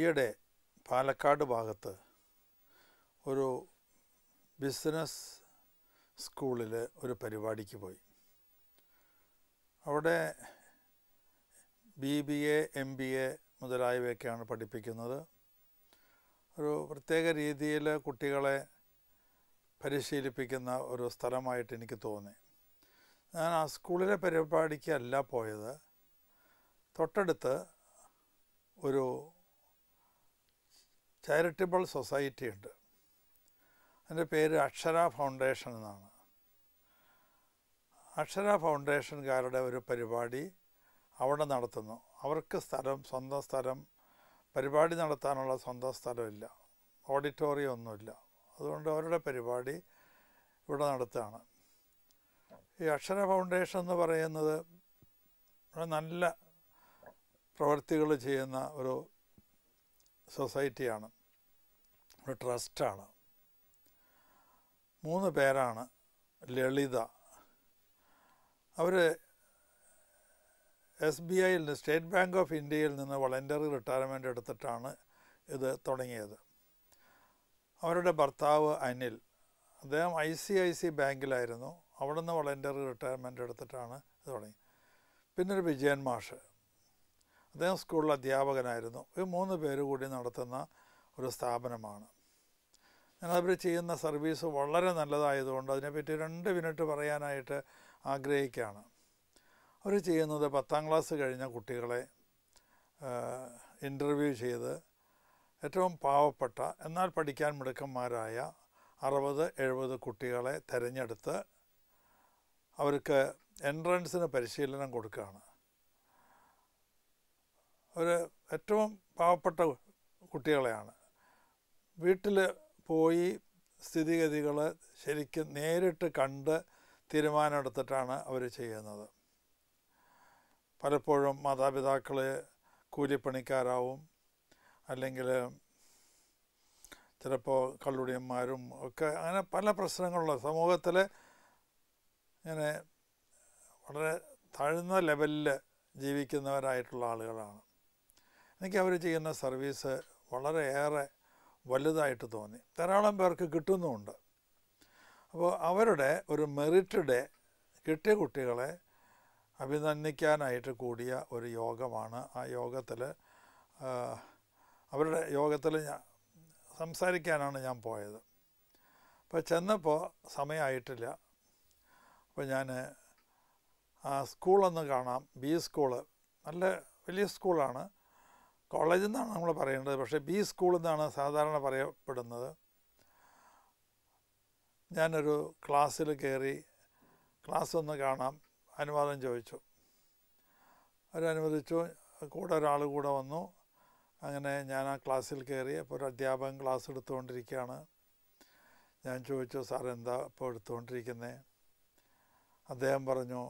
ഈയിടെ പാലക്കാട് ഭാഗത്ത് ഒരു ബിസിനസ് സ്കൂളിൽ ഒരു പരിപാടിക്ക് പോയി. അവിടെ BBA MBA മുതലായവയൊക്കെയാണ് പഠിപ്പിക്കുന്നത്. ഒരു പ്രത്യേക രീതിയിൽ കുട്ടികളെ പരിശീലിപ്പിക്കുന്ന ഒരു സ്ഥലമായിട്ട് എനിക്ക് തോന്നി. ഞാൻ ആ സ്കൂളിലെ പരിപാടിക്കല്ല പോയത്. തൊട്ടടുത്ത് ഒരു ചാരിറ്റബിൾ സൊസൈറ്റി ഉണ്ട്. അതിൻ്റെ പേര് അക്ഷര ഫൗണ്ടേഷൻ എന്നാണ്. അക്ഷര ഫൗണ്ടേഷൻകാരുടെ ഒരു പരിപാടി അവിടെ നടത്തുന്നു. അവർക്ക് സ്വന്തം സ്ഥലം, പരിപാടി നടത്താനുള്ള സ്വന്തം സ്ഥലമില്ല, ഓഡിറ്റോറിയം ഒന്നുമില്ല. അതുകൊണ്ട് അവരുടെ പരിപാടി ഇവിടെ നടത്തുകയാണ്. ഈ അക്ഷര ഫൗണ്ടേഷൻ എന്ന് പറയുന്നത് നല്ല പ്രവൃത്തികൾ ചെയ്യുന്ന ഒരു സൊസൈറ്റിയാണ്, ഒരു ട്രസ്റ്റാണ്. 3 പേരാണ്. ലളിത, അവർ SBIയിൽ നിന്ന്, സ്റ്റേറ്റ് ബാങ്ക് ഓഫ് ഇന്ത്യയിൽ നിന്ന് വളണ്ടറി റിട്ടയർമെൻ്റ് എടുത്തിട്ടാണ് ഇത് തുടങ്ങിയത്. അവരുടെ ഭർത്താവ് അനിൽ, അദ്ദേഹം ICIC ബാങ്കിലായിരുന്നു. അവിടെ നിന്ന് വളണ്ടറി റിട്ടയർമെൻ്റ് എടുത്തിട്ടാണ് ഇത് തുടങ്ങി. പിന്നെ ഒരു വിജയൻ മാഷ്, അദ്ദേഹം സ്കൂളിൽ അധ്യാപകനായിരുന്നു. ഈ 3 പേര് കൂടി നടത്തുന്ന ഒരു സ്ഥാപനമാണ്. അവർ ചെയ്യുന്ന സർവീസ് വളരെ നല്ലതായതുകൊണ്ട് അതിനെപ്പറ്റി 2 മിനിറ്റ് പറയാനായിട്ട് ആഗ്രഹിക്കുകയാണ്. അവർ ചെയ്യുന്നത് 10ാം ക്ലാസ് കഴിഞ്ഞ കുട്ടികളെ ഇൻ്റർവ്യൂ ചെയ്ത് ഏറ്റവും പാവപ്പെട്ട എന്നാൽ പഠിക്കാൻ മിടുക്കന്മാരായ 60-70 കുട്ടികളെ തിരഞ്ഞെടുത്ത് അവർക്ക് എൻട്രൻസിന് പരിശീലനം കൊടുക്കുകയാണ്. അവർ ഏറ്റവും പാവപ്പെട്ട കുട്ടികളെയാണ്. വീട്ടിൽ പോയി സ്ഥിതിഗതികൾ ശരിക്കും നേരിട്ട് കണ്ട് തീരുമാനമെടുത്തിട്ടാണ് അവർ ചെയ്യുന്നത്. പലപ്പോഴും മാതാപിതാക്കൾ കൂലിപ്പണിക്കാരാവും, അല്ലെങ്കിൽ ചിലപ്പോൾ കള്ളുടിയന്മാരും ഒക്കെ, അങ്ങനെ പല പ്രശ്നങ്ങളുള്ള സമൂഹത്തിൽ ഇങ്ങനെ വളരെ താഴ്ന്ന ലെവലിൽ ജീവിക്കുന്നവരായിട്ടുള്ള ആളുകളാണ്. എനിക്ക് അവർ ചെയ്യുന്ന സർവീസ് വളരെയേറെ വലുതായിട്ട് തോന്നി. ധാരാളം പേർക്ക് കിട്ടുന്നുമുണ്ട്. അപ്പോൾ അവരുടെ ഒരു മെറിറ്റ് ഡേ, കിട്ടിയ കുട്ടികളെ അഭിനന്ദിക്കാനായിട്ട് കൂടിയ ഒരു യോഗമാണ്. ആ യോഗത്തിൽ, അവരുടെ യോഗത്തിൽ സംസാരിക്കാനാണ് ഞാൻ പോയത്. അപ്പോൾ ചെന്നപ്പോൾ സമയമായിട്ടില്ല. അപ്പോൾ ഞാൻ ആ സ്കൂളൊന്ന് കാണാം. B സ്കൂള് നല്ല വലിയ സ്കൂളാണ്. കോളേജിൽ നിന്നാണ് നമ്മൾ പറയേണ്ടത്, പക്ഷേ B സ്കൂളിൽ നിന്നാണ് സാധാരണ പറയപ്പെടുന്നത്. ഞാനൊരു ക്ലാസ്സിൽ കയറി ക്ലാസ് ഒന്ന് കാണാം അനുവാദം ചോദിച്ചു. അവരനുവദിച്ചു. കൂടെ ഒരാൾ കൂടെ വന്നു. അങ്ങനെ ഞാൻ ആ ക്ലാസ്സിൽ കയറി. അപ്പോൾ ഒരു അധ്യാപകൻ ക്ലാസ് എടുത്തുകൊണ്ടിരിക്കുകയാണ്. ഞാൻ ചോദിച്ചു, സാർ എന്താ ഇപ്പോൾ എടുത്തുകൊണ്ടിരിക്കുന്നത്? അദ്ദേഹം പറഞ്ഞു,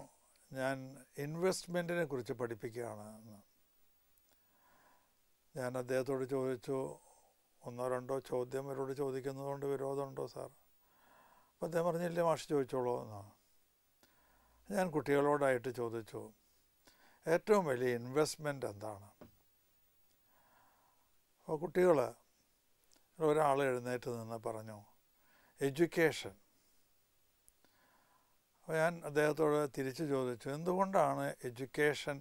ഞാൻ ഇൻവെസ്റ്റ്മെൻറ്റിനെ കുറിച്ച് പഠിപ്പിക്കുകയാണ് എന്ന്. ഞാൻ അദ്ദേഹത്തോട് ചോദിച്ചു, 1-2 ചോദ്യം ഇവരോട് ചോദിക്കുന്നതുകൊണ്ട് വിരോധമുണ്ടോ സാർ? അപ്പോൾ അദ്ദേഹം പറഞ്ഞില്ല, മാഷ് ചോദിച്ചോളൂ എന്നാണ്. ഞാൻ കുട്ടികളോടായിട്ട് ചോദിച്ചു, ഏറ്റവും വലിയ ഇൻവെസ്റ്റ്മെൻറ്റ് എന്താണ്? അപ്പോൾ കുട്ടികൾ, ഒരാൾ എഴുന്നേറ്റ് നിന്ന് പറഞ്ഞു, എഡ്യൂക്കേഷൻ. അപ്പോൾ ഞാൻ അദ്ദേഹത്തോട് തിരിച്ചു ചോദിച്ചു, എന്തുകൊണ്ടാണ് എഡ്യൂക്കേഷൻ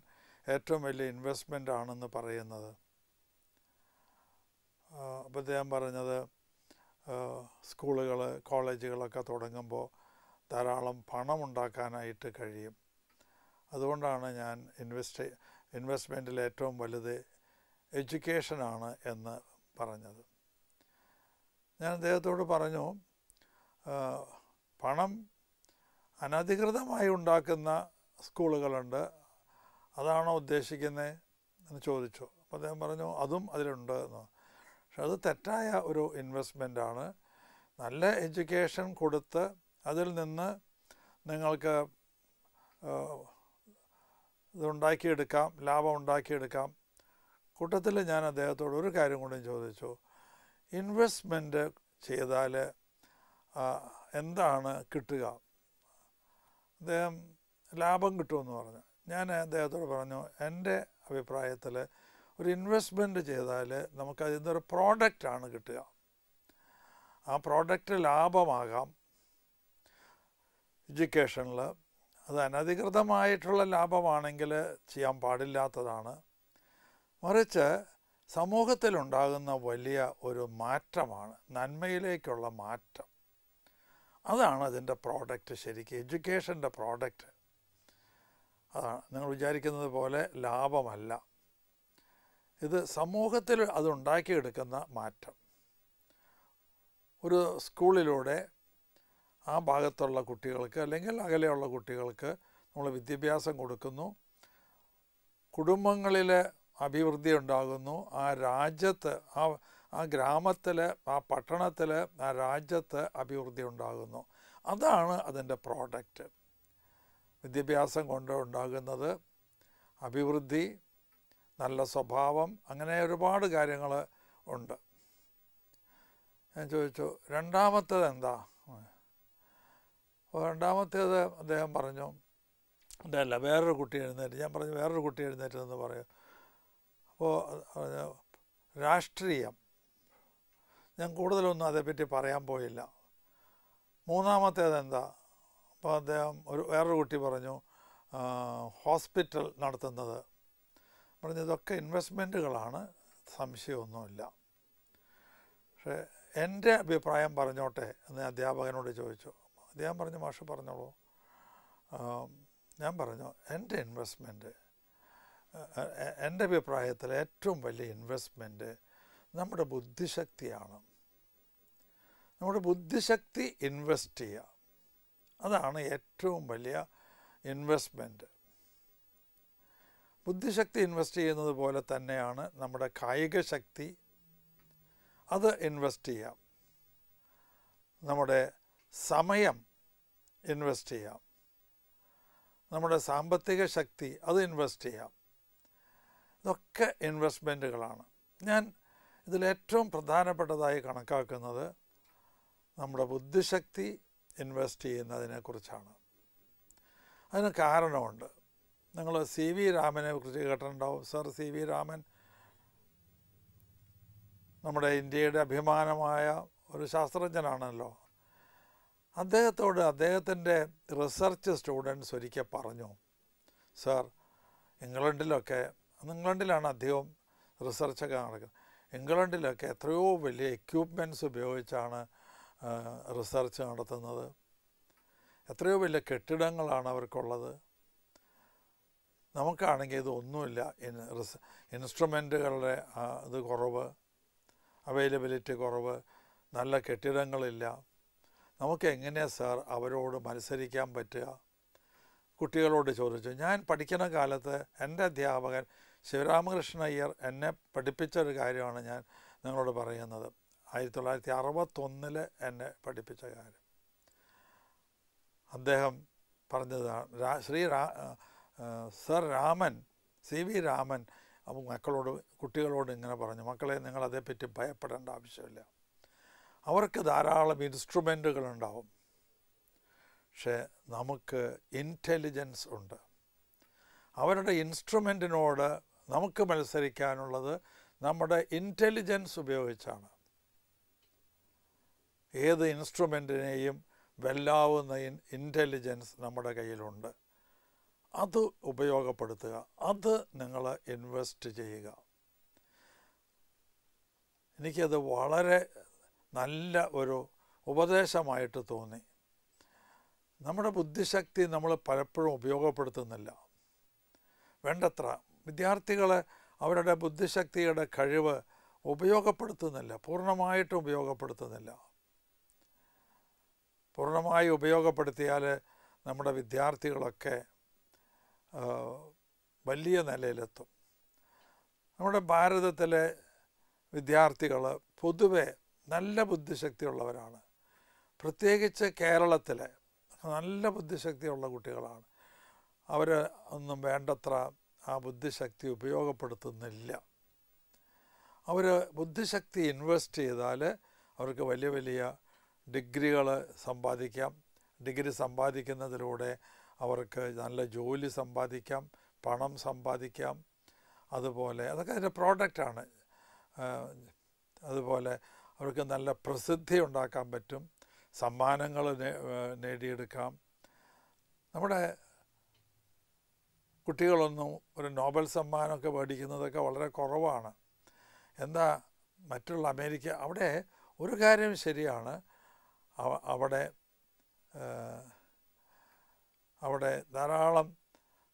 ഏറ്റവും വലിയ ഇൻവെസ്റ്റ്മെൻ്റ് ആണെന്ന് പറയുന്നത്? അപ്പോൾ അദ്ദേഹം പറഞ്ഞത്, സ്കൂളുകൾ കോളേജുകളൊക്കെ തുടങ്ങുമ്പോൾ ധാരാളം പണം ഉണ്ടാക്കാനായിട്ട് കഴിയും. അതുകൊണ്ടാണ് ഞാൻ ഇൻവെസ്റ്റ്മെൻറ്റിൽ ഏറ്റവും വലുത് എഡ്യൂക്കേഷനാണ് എന്ന് പറഞ്ഞത്. ഞാൻ അദ്ദേഹത്തോട് പറഞ്ഞു, പണം അനധികൃതമായി ഉണ്ടാക്കുന്ന സ്കൂളുകളുണ്ട്, അതാണോ ഉദ്ദേശിക്കുന്നത് എന്ന് ചോദിച്ചു. അപ്പോൾ അദ്ദേഹം പറഞ്ഞു, അതും അതിലുണ്ട് എന്ന്. പക്ഷെ അത് തെറ്റായ ഒരു ഇൻവെസ്റ്റ്മെൻറ്റാണ്. നല്ല എഡ്യൂക്കേഷൻ കൊടുത്ത് അതിൽ നിന്ന് നിങ്ങൾക്ക് ഇതുണ്ടാക്കിയെടുക്കാം, ലാഭം ഉണ്ടാക്കിയെടുക്കാം. കൂട്ടത്തിൽ ഞാൻ അദ്ദേഹത്തോട് ഒരു കാര്യം കൂടി ചോദിച്ചു, ഇൻവെസ്റ്റ്മെൻറ്റ് ചെയ്താൽ എന്താണ് കിട്ടുക? അദ്ദേഹം ലാഭം കിട്ടുമെന്ന് പറഞ്ഞു. ഞാൻ അദ്ദേഹത്തോട് പറഞ്ഞു, എൻ്റെ അഭിപ്രായത്തിൽ ഒരു ഇൻവെസ്റ്റ്മെൻറ്റ് ചെയ്താൽ നമുക്കതിൽ നിന്നൊരു പ്രോഡക്റ്റാണ് കിട്ടുക. ആ പ്രോഡക്റ്റ് ലാഭമാകാം. എഡ്യൂക്കേഷനിൽ അത് അനധികൃതമായിട്ടുള്ള ലാഭമാണെങ്കിൽ ചെയ്യാൻ പാടില്ലാത്തതാണ്. മറിച്ച് സമൂഹത്തിലുണ്ടാകുന്ന വലിയ ഒരു മാറ്റമാണ്, നന്മയിലേക്കുള്ള മാറ്റം. അതാണ് അതിൻ്റെ പ്രോഡക്റ്റ്. ശരിക്കും എഡ്യൂക്കേഷൻ്റെ പ്രോഡക്റ്റ് അതാണ്. നിങ്ങൾ വിചാരിക്കുന്നത് പോലെ ലാഭമല്ല. ഇത് സമൂഹത്തിൽ അതുണ്ടാക്കിയെടുക്കുന്ന മാറ്റം. ഒരു സ്കൂളിലൂടെ ആ ഭാഗത്തുള്ള കുട്ടികൾക്ക് അല്ലെങ്കിൽ അകലെയുള്ള കുട്ടികൾക്ക് നമ്മൾ വിദ്യാഭ്യാസം കൊടുക്കുന്നു, കുടുംബങ്ങളിൽ അഭിവൃദ്ധി ഉണ്ടാകുന്നു, ആ രാജ്യത്ത് ആ ഗ്രാമത്തിൽ, ആ പട്ടണത്തിൽ, ആ രാജ്യത്ത് അഭിവൃദ്ധി ഉണ്ടാകുന്നു. അതാണ് അതിൻ്റെ പ്രോഡക്റ്റ്. വിദ്യാഭ്യാസം കൊണ്ട് ഉണ്ടാകുന്നത് അഭിവൃദ്ധി, നല്ല സ്വഭാവം, അങ്ങനെ ഒരുപാട് കാര്യങ്ങൾ ഉണ്ട്. ഞാൻ ചോദിച്ചു രണ്ടാമത്തേത് എന്താ? രണ്ടാമത്തേത് അദ്ദേഹം പറഞ്ഞു, അതല്ല വേറൊരു കുട്ടി എഴുന്നേറ്റ്. ഞാൻ പറഞ്ഞു വേറൊരു കുട്ടി എഴുന്നേറ്റ് എന്ന് പറയും. അപ്പോൾ രാഷ്ട്രീയം. ഞാൻ കൂടുതലൊന്നും അതേപ്പറ്റി പറയാൻ പോയില്ല. മൂന്നാമത്തേത് എന്താ? അപ്പോൾ അദ്ദേഹം വേറൊരു കുട്ടി പറഞ്ഞു ഹോസ്പിറ്റൽ നടത്തുന്നത്. പറഞ്ഞു ഇതൊക്കെ ഇൻവെസ്റ്റ്മെൻറ്റുകളാണ്, സംശയമൊന്നുമില്ല. പക്ഷേ എൻ്റെ അഭിപ്രായം പറഞ്ഞോട്ടെ എന്ന് അധ്യാപകനോട് ചോദിച്ചു. അദ്ദേഹം പറഞ്ഞു മാഷ് പറഞ്ഞോളൂ. ഞാൻ പറഞ്ഞു എൻ്റെ ഇൻവെസ്റ്റ്മെൻറ്റ്, എൻ്റെ അഭിപ്രായത്തിൽ ഏറ്റവും വലിയ ഇൻവെസ്റ്റ്മെൻറ്റ് നമ്മുടെ ബുദ്ധിശക്തിയാണ്. നമ്മുടെ ബുദ്ധിശക്തി ഇൻവെസ്റ്റ് ചെയ്യുക, അതാണ് ഏറ്റവും വലിയ ഇൻവെസ്റ്റ്മെൻറ്റ്. ബുദ്ധിശക്തി ഇൻവെസ്റ്റ് ചെയ്യുന്നത് പോലെ തന്നെയാണ് നമ്മുടെ കായിക ശക്തി, അത് ഇൻവെസ്റ്റ് ചെയ്യാം. നമ്മുടെ സമയം ഇൻവെസ്റ്റ് ചെയ്യാം. നമ്മുടെ സാമ്പത്തിക ശക്തി അത് ഇൻവെസ്റ്റ് ചെയ്യാം. ഇതൊക്കെ ഇൻവെസ്റ്റ്മെൻറ്റുകളാണ്. ഞാൻ ഇതിലേറ്റവും പ്രധാനപ്പെട്ടതായി കണക്കാക്കുന്നത് നമ്മുടെ ബുദ്ധിശക്തി ഇൻവെസ്റ്റ് ചെയ്യുന്നതിനെക്കുറിച്ചാണ്. അതിന് കാരണമുണ്ട്. നിങ്ങൾ സി വി രാമനെ കുറിച്ച് കേട്ടിട്ടുണ്ടാവും. സർ സി വി രാമൻ നമ്മുടെ ഇന്ത്യയുടെ അഭിമാനമായ ഒരു ശാസ്ത്രജ്ഞനാണല്ലോ. അദ്ദേഹത്തോട് അദ്ദേഹത്തിൻ്റെ റിസർച്ച് സ്റ്റുഡൻസ് ഒരിക്കൽ പറഞ്ഞു, സർ ഇംഗ്ലണ്ടിലാണ് അധികവും റിസർച്ചൊക്കെ നടക്കുന്നത്. ഇംഗ്ലണ്ടിലൊക്കെ എത്രയോ വലിയ എക്യുപ്മെൻറ്റ്സ് ഉപയോഗിച്ചാണ് റിസർച്ച് നടത്തുന്നത്. എത്രയോ വലിയ കെട്ടിടങ്ങളാണ് അവർക്കുള്ളത്. നമുക്കാണെങ്കിൽ ഇതൊന്നുമില്ല. ഇൻസ്ട്രുമെൻറ്റുകളുടെ ഇത് കുറവ്, അവൈലബിലിറ്റി കുറവ്, നല്ല കെട്ടിടങ്ങളില്ല. നമുക്ക് എങ്ങനെയാണ് സാർ അവരോട് മത്സരിക്കാൻ പറ്റുക? കുട്ടികളോട് ചോദിച്ചു. ഞാൻ പഠിക്കുന്ന കാലത്ത് എൻ്റെ അധ്യാപകൻ ശിവരാമകൃഷ്ണ അയ്യർ എന്നെ പഠിപ്പിച്ചൊരു കാര്യമാണ് ഞാൻ നിങ്ങളോട് പറയുന്നത്. 1961 എന്നെ പഠിപ്പിച്ച കാര്യം. അദ്ദേഹം പറഞ്ഞതാണ്, sir Raman, C V Raman കുട്ടികളോട് ഇങ്ങനെ പറഞ്ഞു, മക്കളെ നിങ്ങളതേപ്പറ്റി ഭയപ്പെടേണ്ട ആവശ്യമില്ല. അവർക്ക് ധാരാളം ഇൻസ്ട്രുമെൻറ്റുകളുണ്ടാവും, പക്ഷേ നമുക്ക് ഇൻ്റലിജൻസ് ഉണ്ട്. അവരുടെ ഇൻസ്ട്രുമെൻറ്റിനോട് നമുക്ക് മത്സരിക്കാനുള്ളത് നമ്മുടെ ഇൻ്റലിജൻസ് ഉപയോഗിച്ചാണ്. ഏത് ഇൻസ്ട്രുമെൻറ്റിനെയും വെല്ലാവുന്ന ഇൻ്റലിജൻസ് നമ്മുടെ കയ്യിലുണ്ട്. അത് ഉപയോഗപ്പെടുത്തുക, അത് നിങ്ങൾ ഇൻവെസ്റ്റ് ചെയ്യുക. എനിക്കത് വളരെ നല്ല ഒരു ഉപദേശമായിട്ട് തോന്നി. നമ്മുടെ ബുദ്ധിശക്തി നമ്മൾ പലപ്പോഴും ഉപയോഗപ്പെടുത്തുന്നില്ല വേണ്ടത്ര. വിദ്യാർത്ഥികൾ അവരുടെ ബുദ്ധിശക്തിയുടെ കഴിവ് ഉപയോഗപ്പെടുത്തുന്നില്ല, പൂർണ്ണമായിട്ടും ഉപയോഗപ്പെടുത്തുന്നില്ല. പൂർണ്ണമായി ഉപയോഗപ്പെടുത്തിയാൽ നമ്മുടെ വിദ്യാർത്ഥികളൊക്കെ വലിയ നിലയിലെത്തും. നമ്മുടെ ഭാരതത്തിലെ വിദ്യാർത്ഥികൾ പൊതുവെ നല്ല ബുദ്ധിശക്തിയുള്ളവരാണ്. പ്രത്യേകിച്ച് കേരളത്തിലെ നല്ല ബുദ്ധിശക്തിയുള്ള കുട്ടികളാണ്. അവർ ഒന്നും വേണ്ടത്ര ആ ബുദ്ധിശക്തി ഉപയോഗപ്പെടുത്തുന്നില്ല. അവർ ബുദ്ധിശക്തി ഇൻവെസ്റ്റ് ചെയ്താൽ അവർക്ക് വലിയ വലിയ ഡിഗ്രികൾ സമ്പാദിക്കാം. ഡിഗ്രി സമ്പാദിക്കുന്നതിലൂടെ അവർക്ക് നല്ല ജോലി സമ്പാദിക്കാം, പണം സമ്പാദിക്കാം. അതുപോലെ അതൊക്കെ അതിൻ്റെ പ്രോഡക്റ്റാണ്. അതുപോലെ അവർക്ക് നല്ല പ്രസിദ്ധി ഉണ്ടാക്കാൻ പറ്റും, സമ്മാനങ്ങൾ നേടിയെടുക്കാം. നമ്മുടെ കുട്ടികളൊന്നും ഒരു നോബൽ സമ്മാനമൊക്കെ മേടിക്കുന്നതൊക്കെ വളരെ കുറവാണ്. എന്താ മറ്റുള്ള അമേരിക്ക, അവിടെ ഒരു കാര്യം ശരിയാണ്, അവിടെ ധാരാളം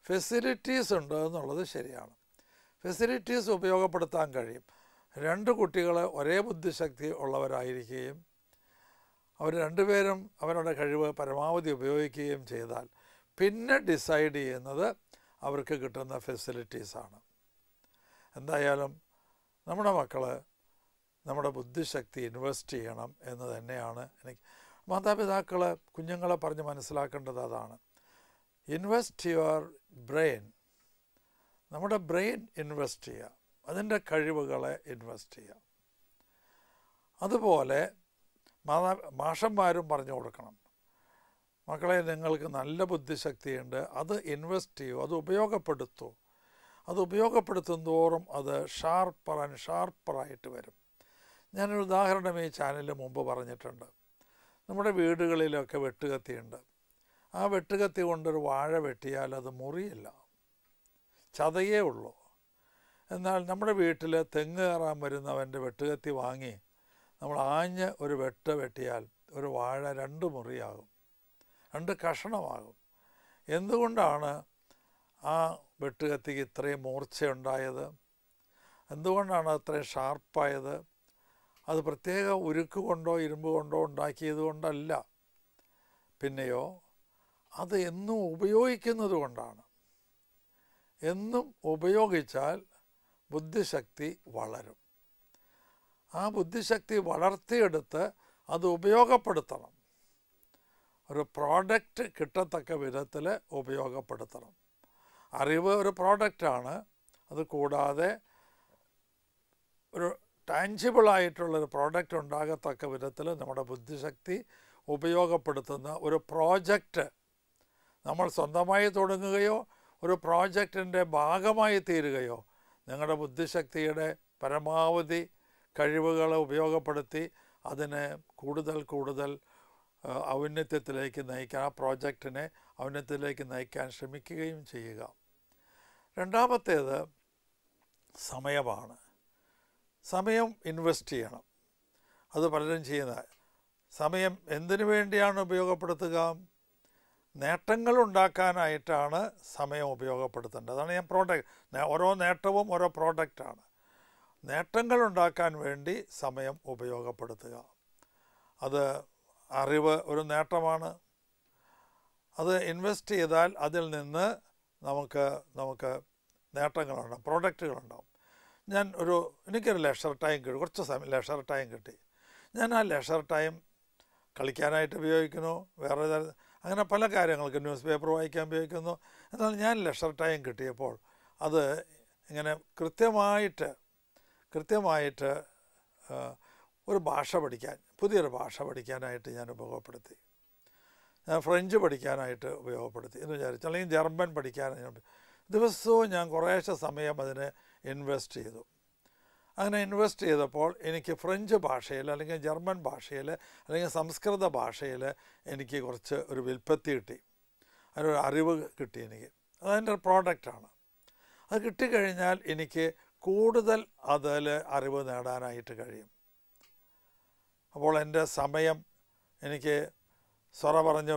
ഫെസിലിറ്റീസ് ഉണ്ട് എന്നുള്ളത് ശരിയാണ്. ഫെസിലിറ്റീസ് ഉപയോഗപ്പെടുത്താൻ കഴിയും. 2 കുട്ടികൾ ഒരേ ബുദ്ധിശക്തി ഉള്ളവരായിരിക്കുകയും അവർ രണ്ടുപേരും അവരുടെ കഴിവ് പരമാവധി ഉപയോഗിക്കുകയും ചെയ്താൽ പിന്നെ ഡിസൈഡ് ചെയ്യുന്നത് അവർക്ക് കിട്ടുന്ന ഫെസിലിറ്റീസാണ്. എന്തായാലും നമ്മുടെ മക്കൾ നമ്മുടെ ബുദ്ധിശക്തി ഇൻവെസ്റ്റ് ചെയ്യണം എന്ന് തന്നെയാണ് മാതാപിതാക്കൾ കുഞ്ഞുങ്ങളെ പറഞ്ഞ് മനസ്സിലാക്കേണ്ടത് അതാണ്. ഇൻവെസ്റ്റ് യുവർ ബ്രെയിൻ, നമ്മുടെ ബ്രെയിൻ ഇൻവെസ്റ്റ് ചെയ്യുക, അതിൻ്റെ കഴിവുകളെ ഇൻവെസ്റ്റ് ചെയ്യുക. അതുപോലെ മാഷന്മാരും പറഞ്ഞു കൊടുക്കണം, മക്കളെ നിങ്ങൾക്ക് നല്ല ബുദ്ധിശക്തിയുണ്ട്, അത് ഇൻവെസ്റ്റ് ചെയ്യൂ, അത് ഉപയോഗപ്പെടുത്തൂ. അത് ഉപയോഗപ്പെടുത്തും തോറും അത് ഷാർപ്പറായിട്ട് വരും. ഞാനൊരു ഉദാഹരണം ഈ ചാനലിൽ മുമ്പ് പറഞ്ഞിട്ടുണ്ട്. നമ്മുടെ വീടുകളിലൊക്കെ വെട്ടുകത്തിയുണ്ട്. ആ വെട്ടുകത്തി കൊണ്ടൊരു വാഴ വെട്ടിയാൽ അത് മുറിയില്ല, ചതയേ ഉള്ളൂ. എന്നാൽ നമ്മുടെ വീട്ടിൽ തെങ്ങ് കയറാൻ വരുന്നവൻ്റെ വെട്ടുകത്തി വാങ്ങി നമ്മൾ ആഞ്ഞ് ഒരു വെട്ടിയാൽ ഒരു വാഴ 2 മുറിയാകും, 2 കഷണമാകും. എന്തുകൊണ്ടാണ് ആ വെട്ടുകത്തിക്ക് ഇത്രയും മൂർച്ചയുണ്ടായത്? എന്തുകൊണ്ടാണ് അത്രയും ഷാർപ്പായത്? അത് പ്രത്യേക ഉരുക്ക് കൊണ്ടോ ഇരുമ്പ് കൊണ്ടോ ഉണ്ടാക്കിയത് കൊണ്ടല്ല, പിന്നെയോ അത് എന്നും ഉപയോഗിക്കുന്നത് കൊണ്ടാണ്. എന്നും ഉപയോഗിച്ചാൽ ബുദ്ധിശക്തി വളരും. ആ ബുദ്ധിശക്തി വളർത്തിയെടുത്ത് അത് ഉപയോഗപ്പെടുത്തണം. ഒരു പ്രോഡക്റ്റ് കിട്ടത്തക്ക വിധത്തിൽ ഉപയോഗപ്പെടുത്തണം. അറിവ് ഒരു പ്രോഡക്റ്റാണ്. അത് കൂടാതെ ഒരു ടാഞ്ചിബിളായിട്ടുള്ളൊരു പ്രോഡക്റ്റ് ഉണ്ടാകത്തക്ക വിധത്തിൽ നമ്മുടെ ബുദ്ധിശക്തി ഉപയോഗപ്പെടുത്തുന്ന ഒരു പ്രോജക്റ്റ് നമ്മൾ സ്വന്തമായി തുടങ്ങുകയോ ഒരു പ്രോജക്റ്റിൻ്റെ ഭാഗമായി തീരുകയോ നിങ്ങളുടെ ബുദ്ധിശക്തിയുടെ പരമാവധി കഴിവുകൾ ഉപയോഗപ്പെടുത്തി അതിനെ കൂടുതൽ ഔന്നത്യത്തിലേക്ക് നയിക്കാൻ, ആ പ്രോജക്റ്റിനെ ഔന്നത്യത്തിലേക്ക് നയിക്കാൻ ശ്രമിക്കുകയും ചെയ്യുക. രണ്ടാമത്തേത് സമയമാണ്. സമയം ഇൻവെസ്റ്റ് ചെയ്യണം. അത് പലരും ചെയ്യുന്ന സമയം എന്തിനു വേണ്ടിയാണ് ഉപയോഗപ്പെടുത്തുക? നേട്ടങ്ങൾ ഉണ്ടാക്കാനായിട്ടാണ് സമയം ഉപയോഗപ്പെടുത്തേണ്ടത്. അതാണ് ഓരോ നേട്ടവും ഓരോ പ്രോഡക്റ്റാണ്. നേട്ടങ്ങൾ ഉണ്ടാക്കാൻ വേണ്ടി സമയം ഉപയോഗപ്പെടുത്തുക. അത് അറിവ് ഒരു നേട്ടമാണ്. അത് ഇൻവെസ്റ്റ് ചെയ്താൽ അതിൽ നിന്ന് നമുക്ക് നേട്ടങ്ങളുണ്ടാവും, പ്രോഡക്റ്റുകളുണ്ടാവും. എനിക്കൊരു ലെഷർ ടൈം കിട്ടി, കുറച്ച് സമയം ലെഷർ ടൈം കിട്ടി. ഞാൻ ആ ലെഷർ ടൈം കളിക്കാനായിട്ട് ഉപയോഗിക്കുന്നു, അങ്ങനെ പല കാര്യങ്ങൾക്ക് ന്യൂസ് പേപ്പർ വായിക്കാൻ ഉപയോഗിക്കുന്നു. എന്നാൽ ഞാൻ ലെഷർ ടൈം കിട്ടിയപ്പോൾ അത് ഇങ്ങനെ കൃത്യമായിട്ട് ഒരു ഭാഷ പഠിക്കാൻ, പുതിയൊരു ഭാഷ പഠിക്കാനായിട്ട് ഞാൻ ഉപയോഗപ്പെടുത്തി. ഞാൻ ഫ്രഞ്ച് പഠിക്കാനായിട്ട് ഉപയോഗപ്പെടുത്തി എന്ന് വിചാരിച്ചു. അല്ലെങ്കിൽ ജർമ്മൻ പഠിക്കാൻ ദിവസവും ഞാൻ കുറേശ്ശെ സമയം അതിന് ഇൻവെസ്റ്റ് ചെയ്തു. അങ്ങനെ ഇൻവെസ്റ്റ് ചെയ്തപ്പോൾ എനിക്ക് ഫ്രഞ്ച് ഭാഷയിൽ അല്ലെങ്കിൽ ജർമ്മൻ ഭാഷയിൽ അല്ലെങ്കിൽ സംസ്കൃത ഭാഷയിൽ എനിക്ക് കുറച്ച് ഒരു വിൽപ്പത്തി കിട്ടി, അതിനൊരു അറിവ് കിട്ടി. അതതിൻ്റെ പ്രോഡക്റ്റാണ്. അത് കിട്ടിക്കഴിഞ്ഞാൽ എനിക്ക് കൂടുതൽ അതിൽ അറിവ് നേടാനായിട്ട് കഴിയും. അപ്പോൾ എൻ്റെ സമയം എനിക്ക് സ്വറ പറഞ്ഞ്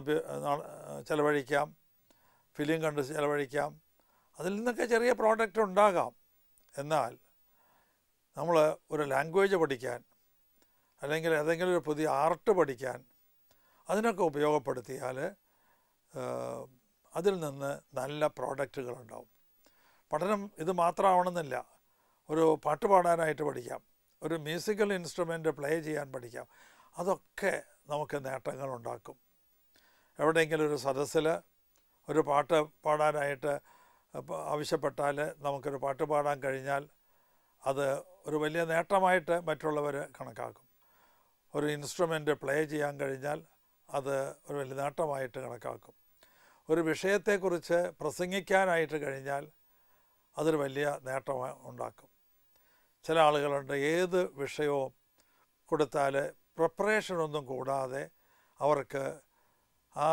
ചിലവഴിക്കാം, ഫിലിം കണ്ട് ചിലവഴിക്കാം. അതിൽ നിന്നൊക്കെ ചെറിയ പ്രോഡക്റ്റ് ഉണ്ടാകാം. എന്നാൽ നമ്മൾ ഒരു ലാംഗ്വേജ് പഠിക്കാൻ അല്ലെങ്കിൽ ഏതെങ്കിലും ഒരു പുതിയ ആർട്ട് പഠിക്കാൻ അതിനൊക്കെ ഉപയോഗപ്പെടുത്തിയാൽ അതിൽ നിന്ന് നല്ല പ്രോഡക്റ്റുകളുണ്ടാവും. പഠനം ഇത് മാത്രമാവണമെന്നില്ല. ഒരു പാട്ട് പാടാനായിട്ട് പഠിക്കാം, ഒരു മ്യൂസിക്കൽ ഇൻസ്ട്രുമെൻ്റ് പ്ലേ ചെയ്യാൻ പഠിക്കാം. അതൊക്കെ നമുക്ക് നേട്ടങ്ങളുണ്ടാക്കും. എവിടെയെങ്കിലും ഒരു സദസ്സിൽ ഒരു പാട്ട് പാടാനായിട്ട് ആവശ്യപ്പെട്ടാൽ നമുക്കൊരു പാട്ട് പാടാൻ കഴിഞ്ഞാൽ അത് ഒരു വലിയ നേട്ടമായിട്ട് മറ്റുള്ളവർ കണക്കാക്കും. ഒരു ഇൻസ്ട്രുമെൻ്റ് പ്ലേ ചെയ്യാൻ കഴിഞ്ഞാൽ അത് ഒരു വലിയ നേട്ടമായിട്ട് കണക്കാക്കും. ഒരു വിഷയത്തെക്കുറിച്ച് പ്രസംഗിക്കാനായിട്ട് കഴിഞ്ഞാൽ അതൊരു വലിയ നേട്ടം ഉണ്ടാക്കും. ചില ആളുകളുണ്ട് ഏത് വിഷയവും കൊടുത്താൽ പ്രിപ്പറേഷനൊന്നും കൂടാതെ അവർക്ക് ആ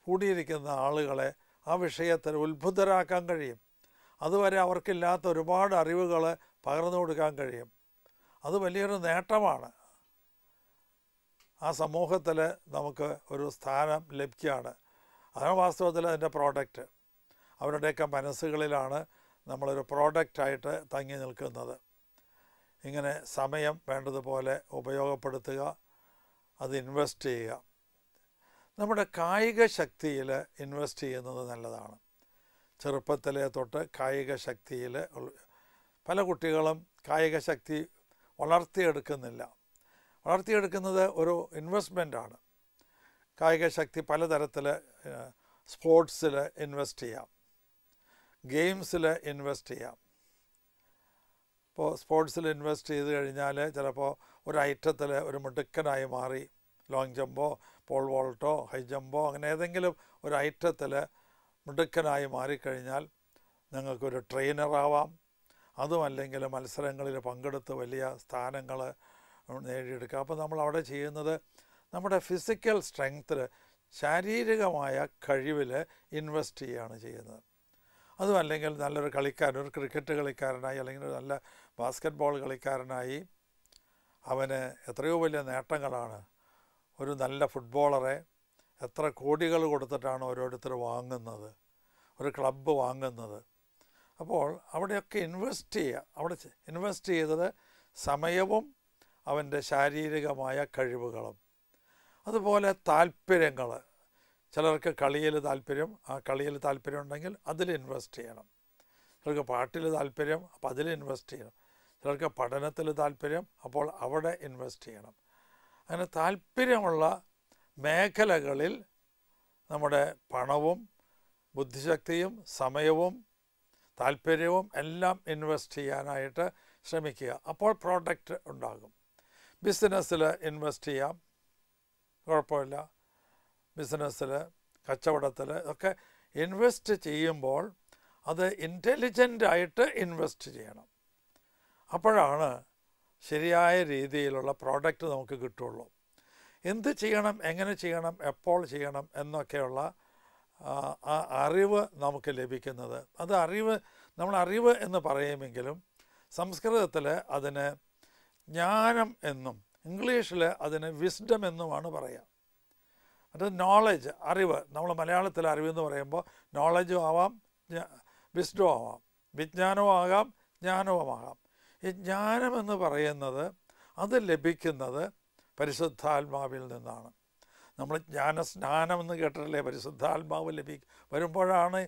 കൂടിയിരിക്കുന്ന ആളുകളെ ആ വിഷയത്തിൽ ഉത്ബുദ്ധരാക്കാൻ കഴിയും. അതുവരെ അവർക്കില്ലാത്ത ഒരുപാട് അറിവുകൾ പകർന്നു കൊടുക്കാൻ കഴിയും. അത് വലിയൊരു നേട്ടമാണ്. ആ സമൂഹത്തിൽ നമുക്ക് ഒരു സ്ഥാനം ലഭിക്കുകയാണ്. അതാണ് വാസ്തവത്തിൽ അതിൻ്റെ പ്രോഡക്റ്റ്. അവരുടെയൊക്കെ മനസ്സുകളിലാണ് നമ്മളൊരു പ്രോഡക്റ്റായിട്ട് തങ്ങി നിൽക്കുന്നത്. ഇങ്ങനെ സമയം വേണ്ടതുപോലെ ഉപയോഗപ്പെടുത്തുക, അത് ഇൻവെസ്റ്റ് ചെയ്യുക. നമ്മുടെ കായിക ശക്തിയിൽ ഇൻവെസ്റ്റ് ചെയ്യുന്നത് നല്ലതാണ്. ചെറുപ്പത്തിലെ തൊട്ട് കായിക ശക്തിയിൽ പല കുട്ടികളും കായിക ശക്തി വളർത്തിയെടുക്കുന്നില്ല. വളർത്തിയെടുക്കുന്നത് ഒരു ഇൻവെസ്റ്റ്മെൻറ്റാണ്. കായിക ശക്തി പലതരത്തിൽ സ്പോർട്സിൽ ഇൻവെസ്റ്റ് ചെയ്യാം, ഗെയിംസിൽ ഇൻവെസ്റ്റ് ചെയ്യാം. ഇപ്പോൾ സ്പോർട്സിൽ ഇൻവെസ്റ്റ് ചെയ്ത് കഴിഞ്ഞാൽ ചിലപ്പോൾ ഒരു ഐറ്റത്തിൽ ഒരു മിടുക്കനായി മാറി, ലോങ് ജമ്പോ പോൾ വോൾട്ടോ ഹൈ ജമ്പോ അങ്ങനെ ഏതെങ്കിലും ഒരു ഐറ്റത്തിൽ മിടുക്കനായി മാറിക്കഴിഞ്ഞാൽ നിങ്ങൾക്കൊരു ട്രെയിനറാവാം. അതുമല്ലെങ്കിൽ മത്സരങ്ങളിൽ പങ്കെടുത്ത് വലിയ സ്ഥാനങ്ങൾ നേടിയെടുക്കുക. അപ്പോൾ നമ്മൾ അവിടെ ചെയ്യുന്നത് നമ്മുടെ ഫിസിക്കൽ സ്ട്രെങ്ത്തിൽ, ശാരീരികമായ കഴിവിൽ ഇൻവെസ്റ്റ് ചെയ്യുകയാണ് ചെയ്യുന്നത്. അതുമല്ലെങ്കിൽ നല്ലൊരു കളിക്കാരൻ, ഒരു ക്രിക്കറ്റ് കളിക്കാരനായി അല്ലെങ്കിൽ ഒരു നല്ല ബാസ്കറ്റ്ബോൾ കളിക്കാരനായി അവന് എത്രയോ വലിയ നേട്ടങ്ങളാണ്. ഒരു നല്ല ഫുട്ബോളറെ എത്ര കോടികൾ കൊടുത്തിട്ടാണ് ഓരോരുത്തർ വാങ്ങുന്നത്, ഒരു ക്ലബ്ബ് വാങ്ങുന്നത്. അപ്പോൾ അവിടെയൊക്കെ ഇൻവെസ്റ്റ് ചെയ്യുക. അവിടെ ഇൻവെസ്റ്റ് ചെയ്തത് സമയവും അവൻ്റെ ശാരീരികമായ കഴിവുകളും. അതുപോലെ താല്പര്യങ്ങൾ. ചിലർക്ക് കളിയിൽ താല്പര്യം, ആ കളിയിൽ താല്പര്യം ഉണ്ടെങ്കിൽ അതിൽ ഇൻവെസ്റ്റ് ചെയ്യണം. ചിലർക്ക് പാട്ടിൽ താല്പര്യം, അപ്പോൾ അതിൽ ഇൻവെസ്റ്റ് ചെയ്യണം. ചിലർക്ക് പഠനത്തിൽ താല്പര്യം, അപ്പോൾ അവിടെ ഇൻവെസ്റ്റ് ചെയ്യണം. അങ്ങനെ താല്പര്യമുള്ള മേഖലകളിൽ നമ്മുടെ പണവും ബുദ്ധിശക്തിയും സമയവും താല്പര്യവും എല്ലാം ഇൻവെസ്റ്റ് ചെയ്യാനായിട്ട് ശ്രമിക്കുക. അപ്പോൾ പ്രോഡക്റ്റ് ഉണ്ടാകും. ബിസിനസ്സിൽ ഇൻവെസ്റ്റ് ചെയ്യാം, കുഴപ്പമില്ല. ബിസിനസ്സിൽ, കച്ചവടത്തിൽ ഒക്കെ ഇൻവെസ്റ്റ് ചെയ്യുമ്പോൾ അത് ഇൻ്റലിജൻ്റായിട്ട് ഇൻവെസ്റ്റ് ചെയ്യണം. അപ്പോഴാണ് ശരിയായ രീതിയിലുള്ള പ്രോഡക്റ്റ് നമുക്ക് കിട്ടുള്ളൂ. എന്ത് ചെയ്യണം, എങ്ങനെ ചെയ്യണം, എപ്പോൾ ചെയ്യണം എന്നൊക്കെയുള്ള ആ അറിവ് നമുക്ക് ലഭിക്കുന്നത്. അത് നമ്മൾ അറിവ് എന്ന് പറയുമെങ്കിലും സംസ്കൃതത്തിൽ അതിന് ജ്ഞാനം എന്നും ഇംഗ്ലീഷിൽ അതിന് വിസ്ഡം എന്നുമാണ് പറയുക. അത് നോളജ്, അറിവ്. നമ്മൾ മലയാളത്തിൽ അറിവെന്ന് പറയുമ്പോൾ നോളജും ആവാം, വിസ്ഡവും ആവാം, വിജ്ഞാനവും ആകാം, ജ്ഞാനവുമാകാം. ഈ ജ്ഞാനമെന്ന് പറയുന്നത് അത് ലഭിക്കുന്നത് പരിശുദ്ധാത്മാവിൽ നിന്നാണ്. നമ്മൾ ജ്ഞാനസ്നാനമെന്ന് കേട്ടിട്ടില്ലേ? പരിശുദ്ധാത്മാവ് വരുമ്പോഴാണ്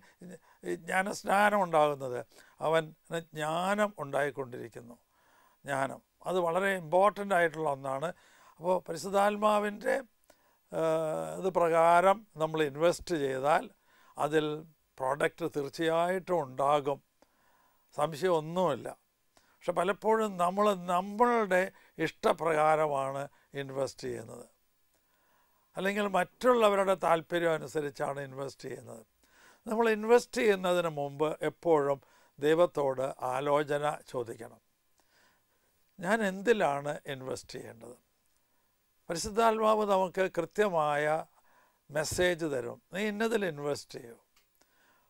ഈ ജ്ഞാനസ്നാനം ഉണ്ടാകുന്നത്. അവന് ജ്ഞാനം ഉണ്ടായിക്കൊണ്ടിരിക്കുന്നു. ജ്ഞാനം അത് വളരെ ഇമ്പോർട്ടൻ്റ് ആയിട്ടുള്ള ഒന്നാണ്. അപ്പോൾ പരിശുദ്ധാത്മാവിൻ്റെ ഇത് പ്രകാരം നമ്മൾ ഇൻവെസ്റ്റ് ചെയ്താൽ അതിൽ പ്രോഡക്റ്റ് തീർച്ചയായിട്ടും ഉണ്ടാകും, സംശയമൊന്നുമില്ല. പക്ഷെ പലപ്പോഴും നമ്മളുടെ ഇഷ്ടപ്രകാരമാണ് ഇൻവെസ്റ്റ് ചെയ്യുന്നത്, അല്ലെങ്കിൽ മറ്റുള്ളവരുടെ താല്പര്യം അനുസരിച്ചാണ് ഇൻവെസ്റ്റ് ചെയ്യുന്നത്. നമ്മൾ ഇൻവെസ്റ്റ് ചെയ്യുന്നതിന് മുമ്പ് എപ്പോഴും ദൈവത്തോട് ആലോചന ചോദിക്കണം. ഞാൻ എന്തിലാണ് ഇൻവെസ്റ്റ് ചെയ്യേണ്ടത്? പരിശുദ്ധാത്മാവ് നമുക്ക് കൃത്യമായ മെസ്സേജ് തരും. നീ ഇന്നതിൽ ഇൻവെസ്റ്റ് ചെയ്യൂ,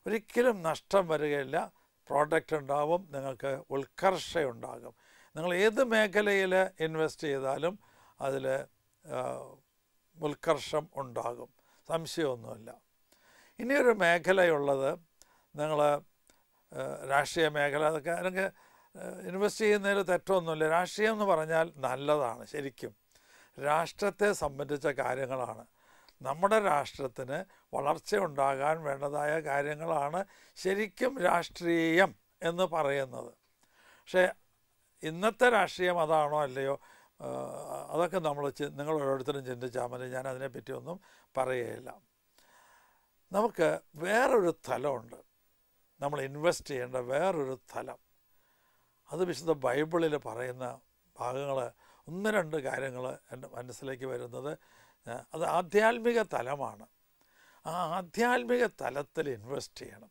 ഒരിക്കലും നഷ്ടം വരികയില്ല, പ്രോഡക്റ്റ് ഉണ്ടാവും, നിങ്ങൾക്ക് ഉത്കർഷയുണ്ടാകും. നിങ്ങൾ ഏത് മേഖലയിൽ ഇൻവെസ്റ്റ് ചെയ്താലും അതിൽ ഉത്കർഷം ഉണ്ടാകും, സംശയമൊന്നുമില്ല. ഇനിയൊരു മേഖലയുള്ളത് നിങ്ങൾ രാഷ്ട്രീയ മേഖല. അതൊക്കെ അല്ലെങ്കിൽ ഇൻവെസ്റ്റ് ചെയ്യുന്നതിൽ തെറ്റൊന്നുമില്ല. രാഷ്ട്രീയം എന്ന് പറഞ്ഞാൽ നല്ലതാണ്. ശരിക്കും രാഷ്ട്രത്തെ സംബന്ധിച്ച കാര്യങ്ങളാണ്. നമ്മുടെ രാഷ്ട്രത്തിന് വളർച്ചയുണ്ടാകാൻ വേണ്ടതായ കാര്യങ്ങളാണ് ശരിക്കും രാഷ്ട്രീയം എന്ന് പറയുന്നത്. പക്ഷേ ഇന്നത്തെ രാഷ്ട്രീയം അതാണോ അല്ലയോ, അതൊക്കെ നിങ്ങൾ ഓരോരുത്തരും ചിന്തിച്ചാൽ മതി. ഞാൻ അതിനെപ്പറ്റിയൊന്നും പറയുകയില്ല. നമുക്ക് വേറൊരു തലമുണ്ട്, നമ്മൾ ഇൻവെസ്റ്റ് ചെയ്യേണ്ട വേറൊരു തലം. അത് വിശുദ്ധ ബൈബിളിൽ പറയുന്ന ഭാഗങ്ങൾ, 1-2 കാര്യങ്ങൾ എൻ്റെ മനസ്സിലേക്ക് വരുന്നത്. അത് ആധ്യാത്മിക തലമാണ്. ആ ആധ്യാത്മിക തലത്തിൽ ഇൻവെസ്റ്റ് ചെയ്യണം.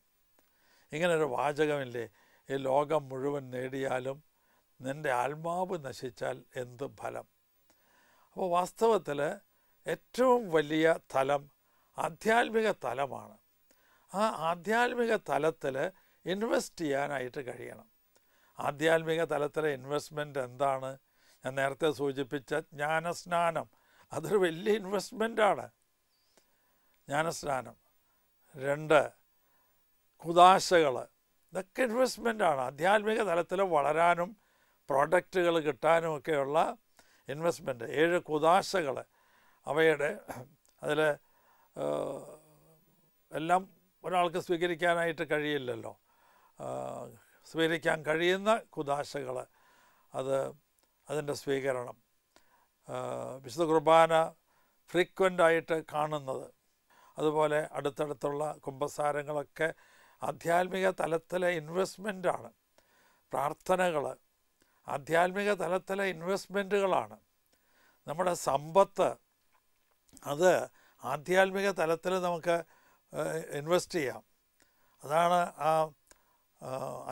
ഇങ്ങനൊരു വാചകമില്ലേ, ഈ ലോകം മുഴുവൻ നേടിയാലും നിൻ്റെ ആത്മാവ് നശിച്ചാൽ എന്ത് ഫലം? അപ്പോൾ വാസ്തവത്തിൽ ഏറ്റവും വലിയ തലം ആധ്യാത്മിക തലമാണ്. ആ ആധ്യാത്മിക തലത്തിൽ ഇൻവെസ്റ്റ് ചെയ്യാനായിട്ട് കഴിയണം. ആധ്യാത്മിക തലത്തിലെ ഇൻവെസ്റ്റ്മെൻറ്റ് എന്താണ്? ഞാൻ നേരത്തെ സൂചിപ്പിച്ച ജ്ഞാനസ്നാനം, അതൊരു വലിയ ഇൻവെസ്റ്റ്മെൻറ്റാണ്. ജ്ഞാനസ്നാനം. 2 കുദാശകൾ, ഇതൊക്കെ ഇൻവെസ്റ്റ്മെൻറ്റാണ്. ആധ്യാത്മിക തലത്തിൽ വളരാനും പ്രോഡക്റ്റുകൾ കിട്ടാനും ഒക്കെയുള്ള ഇൻവെസ്റ്റ്മെൻറ്റ്. 7 കുദാശകൾ, അവയുടെ അതിൽ എല്ലാം ഒരാൾക്ക് സ്വീകരിക്കാനായിട്ട് കഴിയില്ലല്ലോ. സ്വീകരിക്കാൻ കഴിയുന്ന കുദാശകൾ, അതിൻ്റെ സ്വീകരണം. വിശുദ്ധ കുർബാന ഫ്രീക്വൻ്റായിട്ട് കാണുന്നത്, അതുപോലെ അടുത്തടുത്തുള്ള കുമ്പസാരങ്ങളൊക്കെ ആധ്യാത്മിക തലത്തിലെ ഇൻവെസ്റ്റ്മെൻറ്റാണ്. പ്രാർത്ഥനകൾ ആധ്യാത്മിക തലത്തിലെ ഇൻവെസ്റ്റ്മെൻറ്റുകളാണ്. നമ്മുടെ സമ്പത്ത്, അത് ആധ്യാത്മിക തലത്തിൽ നമുക്ക് ഇൻവെസ്റ്റ് ചെയ്യാം. അതാണ് ആ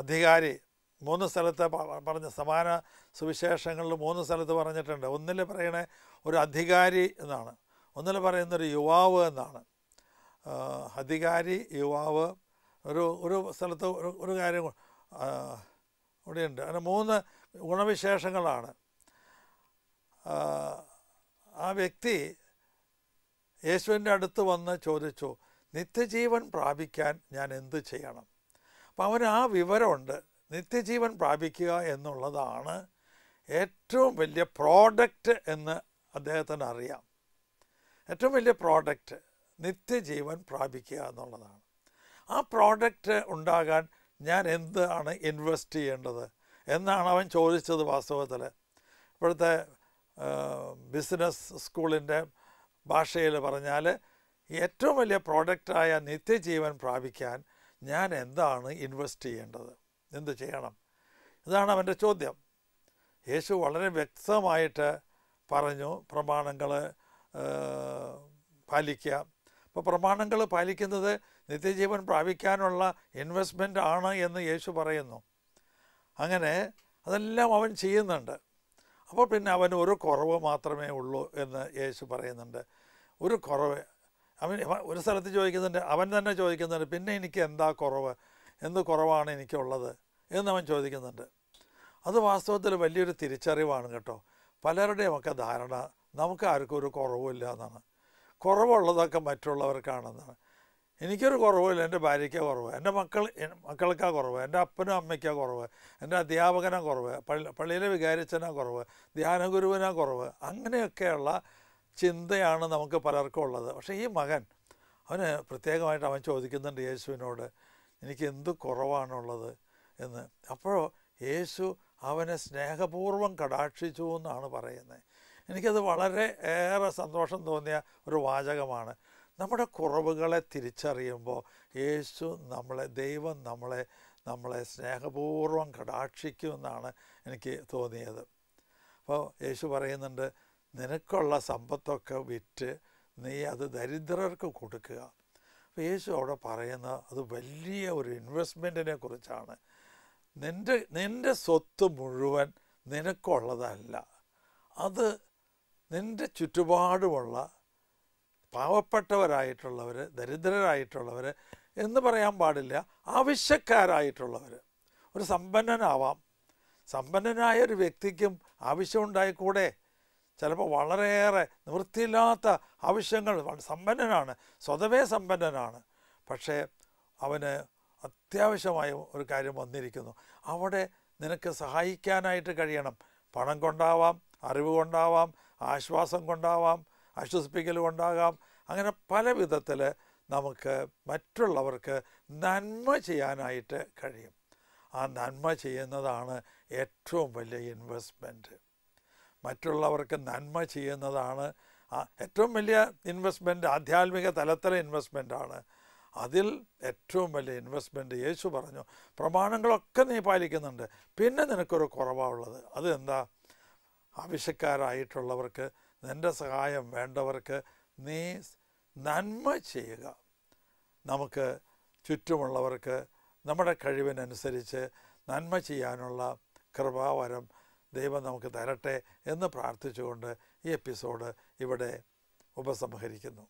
അധികാരി 3 സ്ഥലത്ത് പറഞ്ഞ സമാന സുവിശേഷങ്ങളിൽ 3 സ്ഥലത്ത് പറഞ്ഞിട്ടുണ്ട്. ഒന്നിൽ പറയണേ ഒരു അധികാരി എന്നാണ്, ഒന്നിൽ പറയുന്നൊരു യുവാവ് എന്നാണ്. അധികാരി, യുവാവ്. ഒരു സ്ഥലത്ത് ഒരു കാര്യം ഇവിടെയുണ്ട്. അങ്ങനെ 3 ഗുണവിശേഷങ്ങളാണ്. ആ വ്യക്തി യേശുവിൻ്റെ അടുത്ത് വന്ന് ചോദിച്ചു, നിത്യജീവൻ പ്രാപിക്കാൻ ഞാൻ എന്ത് ചെയ്യണം? അപ്പം അവന് ആ വിവരമുണ്ട്. നിത്യജീവൻ പ്രാപിക്കുക എന്നുള്ളതാണ് ഏറ്റവും വലിയ പ്രോഡക്റ്റ് എന്ന് അദ്ദേഹത്തിന് അറിയാം. ഏറ്റവും വലിയ പ്രോഡക്റ്റ് നിത്യജീവൻ പ്രാപിക്കുക എന്നുള്ളതാണ്. ആ പ്രോഡക്റ്റ് ഉണ്ടാകാൻ ഞാൻ എന്താണ് ഇൻവെസ്റ്റ് ചെയ്യേണ്ടത് എന്നാണ് അവൻ ചോദിച്ചത്. വാസ്തവത്തിൽ ഇപ്പോഴത്തെ ബിസിനസ് സ്കൂളിൻ്റെ ഭാഷയിൽ പറഞ്ഞാൽ ഏറ്റവും വലിയ പ്രോഡക്റ്റായ നിത്യജീവൻ പ്രാപിക്കാൻ ഞാൻ എന്താണ് ഇൻവെസ്റ്റ് ചെയ്യേണ്ടത്, എന്ത് ചെയ്യണം? ഇതാണ് അവൻ്റെ ചോദ്യം. യേശു വളരെ വ്യക്തമായിട്ട് പറഞ്ഞു, പ്രമാണങ്ങൾ പാലിക്കുക. അപ്പോൾ പ്രമാണങ്ങൾ പാലിക്കുന്നത് നിത്യജീവൻ പ്രാപിക്കാനുള്ള ഇൻവെസ്റ്റ്മെൻ്റ് ആണ് എന്ന് യേശു പറയുന്നു. അങ്ങനെ അതെല്ലാം അവൻ ചെയ്യുന്നുണ്ട്. അപ്പോൾ പിന്നെ അവന് ഒരു കുറവ് മാത്രമേ ഉള്ളൂ എന്ന് യേശു പറയുന്നുണ്ട്. ഒരു കുറവ് അവൻ ഒരു സ്ഥലത്ത് ചോദിക്കുന്നുണ്ട്, അവൻ തന്നെ ചോദിക്കുന്നുണ്ട്, പിന്നെ എനിക്ക് എന്താ കുറവ്, എന്ത് കുറവാണ് എനിക്കുള്ളത് എന്നവൻ ചോദിക്കുന്നുണ്ട്. അത് വാസ്തവത്തിൽ വലിയൊരു തിരിച്ചറിവാണ് കേട്ടോ. പലരുടെയുമൊക്കെ ധാരണ നമുക്ക് ആർക്കും ഒരു കുറവുമില്ല എന്നാണ്. കുറവുള്ളതൊക്കെ മറ്റുള്ളവർക്കാണെന്നാണ്. എനിക്കൊരു കുറവില്ല, എൻ്റെ ഭാര്യയ്ക്കാണ് കുറവ്, എൻ്റെ മക്കൾക്കാണ് കുറവ്, എൻ്റെ അപ്പനും അമ്മയ്ക്കാണ് കുറവ്, എൻ്റെ അധ്യാപകനാണ് കുറവ്, പള്ളിയിലെ വികാരിച്ചനാണ് കുറവ്, ധ്യാനഗുരുവിനാണ് കുറവ്. അങ്ങനെയൊക്കെയുള്ള ചിന്തയാണ് നമുക്ക് പലർക്കും ഉള്ളത്. പക്ഷേ ഈ മകൻ, അവന് പ്രത്യേകമായിട്ട് അവൻ ചോദിക്കുന്നുണ്ട് യേശുവിനോട്, എനിക്ക് എന്ത് കുറവാണുള്ളത് എന്ന്. അപ്പോഴോ യേശു അവനെ സ്നേഹപൂർവ്വം കടാക്ഷിച്ചു എന്നാണ് പറയുന്നത്. എനിക്കത് വളരെ ഏറെ സന്തോഷം തോന്നിയ ഒരു വാചകമാണ്. നമ്മുടെ കുറവുകളെ തിരിച്ചറിയുമ്പോൾ ദൈവം നമ്മളെ സ്നേഹപൂർവ്വം കടാക്ഷിക്കുമെന്നാണ് എനിക്ക് തോന്നിയത്. അപ്പോൾ യേശു പറയുന്നുണ്ട്, നിനക്കുള്ള സമ്പത്തൊക്കെ വിറ്റ് നീ അത് ദരിദ്രർക്ക് കൊടുക്കുക. അപ്പോൾ യേശു അവിടെ പറയുന്ന അത് വലിയ ഒരു ഇൻവെസ്റ്റ്മെൻറ്റിനെ കുറിച്ചാണ്. നിൻ്റെ സ്വത്ത് മുഴുവൻ നിനക്കുള്ളതല്ല, അത് നിൻ്റെ ചുറ്റുപാടുമുള്ള പാവപ്പെട്ടവരായിട്ടുള്ളവർ, ദരിദ്രരായിട്ടുള്ളവർ എന്ന് പറയാൻ പാടില്ല, ആവശ്യക്കാരായിട്ടുള്ളവർ. ഒരു സമ്പന്നനാവാം, സമ്പന്നനായ ഒരു വ്യക്തിക്കും ആവശ്യമുണ്ടായിക്കൂടെ? ചിലപ്പോൾ വളരെയേറെ നിവൃത്തിയില്ലാത്ത ആവശ്യങ്ങൾ, സമ്പന്നനാണ്, സ്വതവേ സമ്പന്നനാണ്, പക്ഷേ അവന് അത്യാവശ്യമായ ഒരു കാര്യം വന്നിരിക്കുന്നു. അവിടെ നിനക്ക് സഹായിക്കാനായിട്ട് കഴിയണം. പണം കൊണ്ടാവാം, അറിവ് കൊണ്ടാവാം, ആശ്വാസം കൊണ്ടാവാം, ആശ്വസിപ്പിക്കൽ കൊണ്ടാകാം. അങ്ങനെ പല വിധത്തിൽ നമുക്ക് മറ്റുള്ളവർക്ക് നന്മ ചെയ്യാനായിട്ട് കഴിയും. ആ നന്മ ചെയ്യുന്നതാണ് ഏറ്റവും വലിയ ഇൻവെസ്റ്റ്മെൻറ്റ്. മറ്റുള്ളവർക്ക് നന്മ ചെയ്യുന്നതാണ് ഏറ്റവും വലിയ ഇൻവെസ്റ്റ്മെൻറ്റ്. ആധ്യാത്മിക തലത്തിലെ ഇൻവെസ്റ്റ്മെൻറ്റാണ്. അതിൽ ഏറ്റവും വലിയ ഇൻവെസ്റ്റ്മെൻറ്റ് യേശു പറഞ്ഞു, പ്രമാണങ്ങളൊക്കെ നീ പാലിക്കുന്നുണ്ട്, പിന്നെ നിനക്കൊരു കുറവാണുള്ളത്. അത് എന്താ? ആവശ്യക്കാരായിട്ടുള്ളവർക്ക്, നിൻ്റെ സഹായം വേണ്ടവർക്ക് നീ നന്മ ചെയ്യുക. നമുക്ക് ചുറ്റുമുള്ളവർക്ക് നമ്മുടെ കഴിവിനനുസരിച്ച് നന്മ ചെയ്യാനുള്ള കൃപാവരം ദൈവം നമുക്ക് തരട്ടെ എന്ന് പ്രാർത്ഥിച്ചുകൊണ്ട് ഈ എപ്പിസോഡ് ഇവിടെ ഉപസംഹരിക്കുന്നു.